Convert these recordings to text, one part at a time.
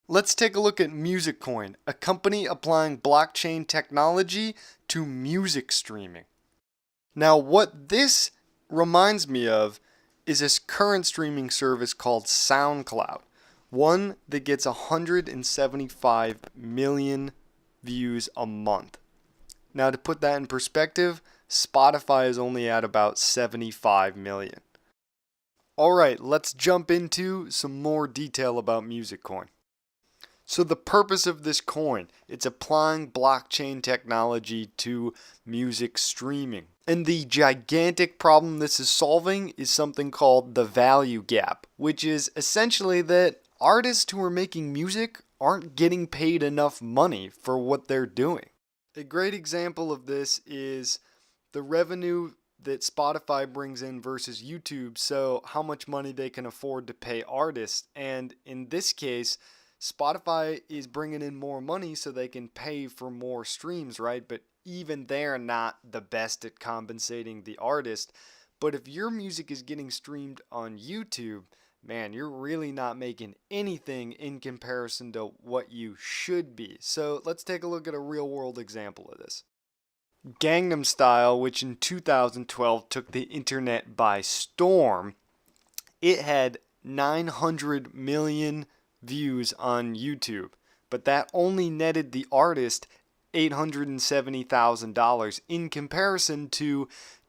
Let's take a look at Musicoin, a company applying blockchain technology to music streaming. Now, what this reminds me of is this current streaming service called SoundCloud, one that gets 175 million views a month. Now, to put that in perspective, Spotify is only at about 75 million. All right, let's jump into some more detail about Musicoin. So the purpose of this coin, it's applying blockchain technology to music streaming. And the gigantic problem this is solving is something called the value gap, which is essentially that artists who are making music aren't getting paid enough money for what they're doing. A great example of this is the revenue that Spotify brings in versus YouTube, so how much money they can afford to pay artists. And in this case, Spotify is bringing in more money so they can pay for more streams, right? But even they're not the best at compensating the artist. But if your music is getting streamed on YouTube, man, you're really not making anything in comparison to what you should be. So let's take a look at a real world example of this. Gangnam Style, which in 2012 took the internet by storm, it had 900 million views on YouTube, but that only netted the artist $870,000 in comparison to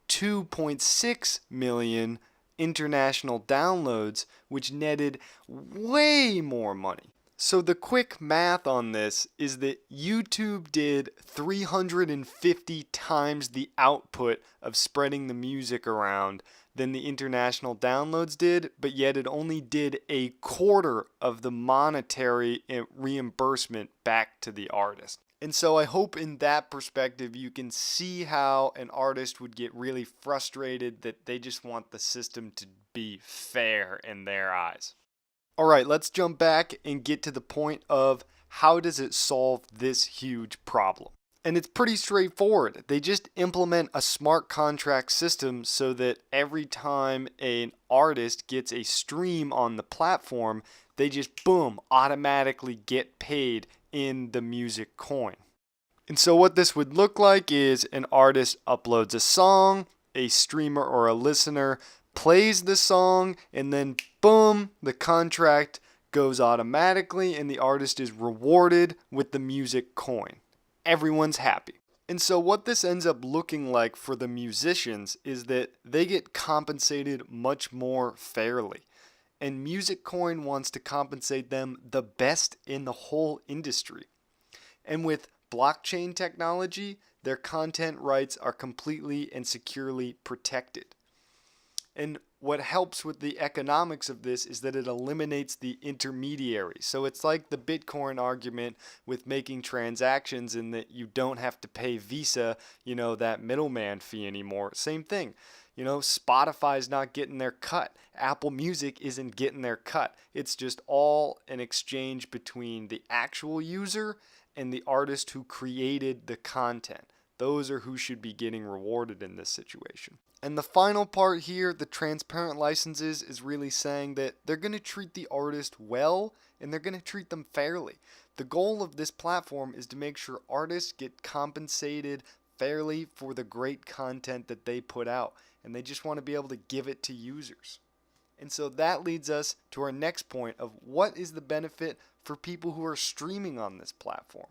2.6 million international downloads, which netted way more money. So the quick math on this is that YouTube did 350 times the output of spreading the music around than the international downloads did, but yet it only did a quarter of the monetary reimbursement back to the artist. And so I hope in that perspective you can see how an artist would get really frustrated that they just want the system to be fair in their eyes. All right, let's jump back and get to the point of how does it solve this huge problem? And it's pretty straightforward. They just implement a smart contract system so that every time an artist gets a stream on the platform, they just boom, automatically get paid in the music coin. And so what this would look like is an artist uploads a song, a streamer or a listener plays the song, and then boom, the contract goes automatically and the artist is rewarded with the music coin. Everyone's happy. And so what this ends up looking like for the musicians is that they get compensated much more fairly. And Musicoin wants to compensate them the best in the whole industry. And with blockchain technology, their content rights are completely and securely protected. And what helps with the economics of this is that it eliminates the intermediary. So it's like the Bitcoin argument with making transactions in that you don't have to pay Visa, that middleman fee anymore. Same thing. Spotify's not getting their cut. Apple Music isn't getting their cut. It's just all an exchange between the actual user and the artist who created the content. Those are who should be getting rewarded in this situation. And the final part here, the transparent licenses, is really saying that they're going to treat the artist well and they're going to treat them fairly. The goal of this platform is to make sure artists get compensated fairly for the great content that they put out. And they just want to be able to give it to users. And so that leads us to our next point of what is the benefit for people who are streaming on this platform.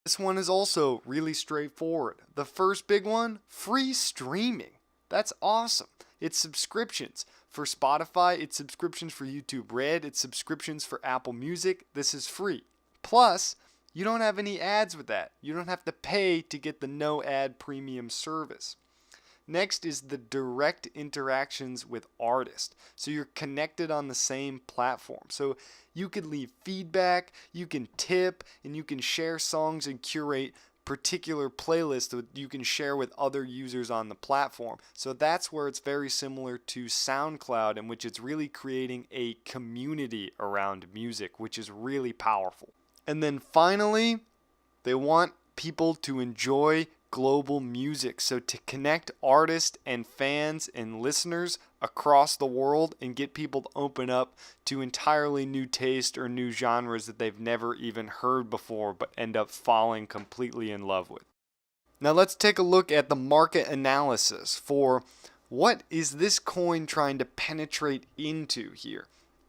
This one is also really straightforward. The first big one, free streaming. That's awesome. It's subscriptions. For Spotify, it's subscriptions for YouTube Red, it's subscriptions for Apple Music. This is free. Plus, you don't have any ads with that. You don't have to pay to get the no ad premium service. Next is the direct interactions with artists. So you're connected on the same platform. So you could leave feedback, you can tip, and you can share songs and curate particular playlists that you can share with other users on the platform. So that's where it's very similar to SoundCloud, in which it's really creating a community around music, which is really powerful. And then finally, they want people to enjoy global music. So to connect artists and fans and listeners across the world and get people to open up to entirely new taste or new genres that they've never even heard before but end up falling completely in love with. Now let's take a look at the market analysis for what is this coin trying to penetrate into here.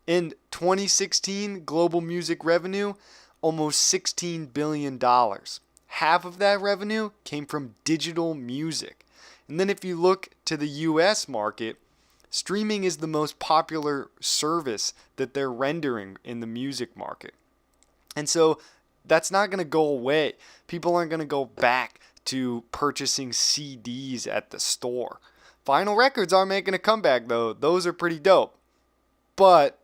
In 2016, global music revenue, almost $16 billion. Half of that revenue came from digital music. And then if you look to the US market, streaming is the most popular service that they're rendering in the music market. And so that's not going to go away. People aren't going to go back to purchasing CDs at the store. Vinyl records are making a comeback though. Those are pretty dope. But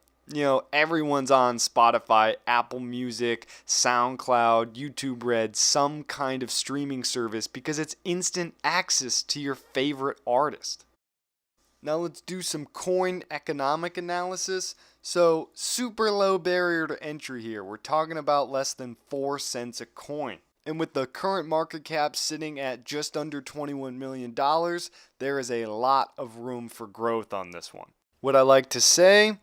everyone's on Spotify, Apple Music, SoundCloud, YouTube Red, some kind of streaming service because it's instant access to your favorite artist. Now let's do some coin economic analysis. So super low barrier to entry here. We're talking about less than 4 cents a coin. And with the current market cap sitting at just under $21 million, there is a lot of room for growth on this one. What I like to say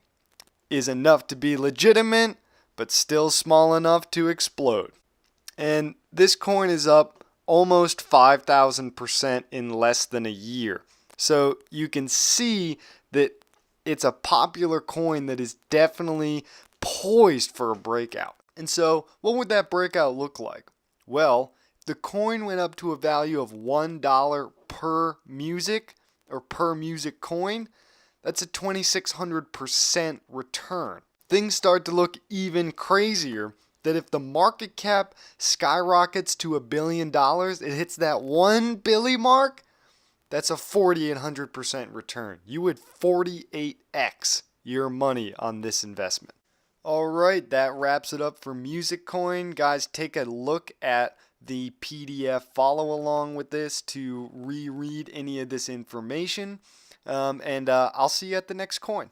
is enough to be legitimate, but still small enough to explode. And this coin is up almost 5,000% in less than a year. So you can see that it's a popular coin that is definitely poised for a breakout. And so what would that breakout look like? Well, if the coin went up to a value of $1 per music or per music coin, that's a 2,600% return. Things start to look even crazier that if the market cap skyrockets to $1 billion, it hits that 1 billion mark, that's a 4,800% return. You would 48x your money on this investment. Alright, that wraps it up for Musicoin. Guys, take a look at the PDF follow along with this to reread any of this information. And I'll see you at the next coin.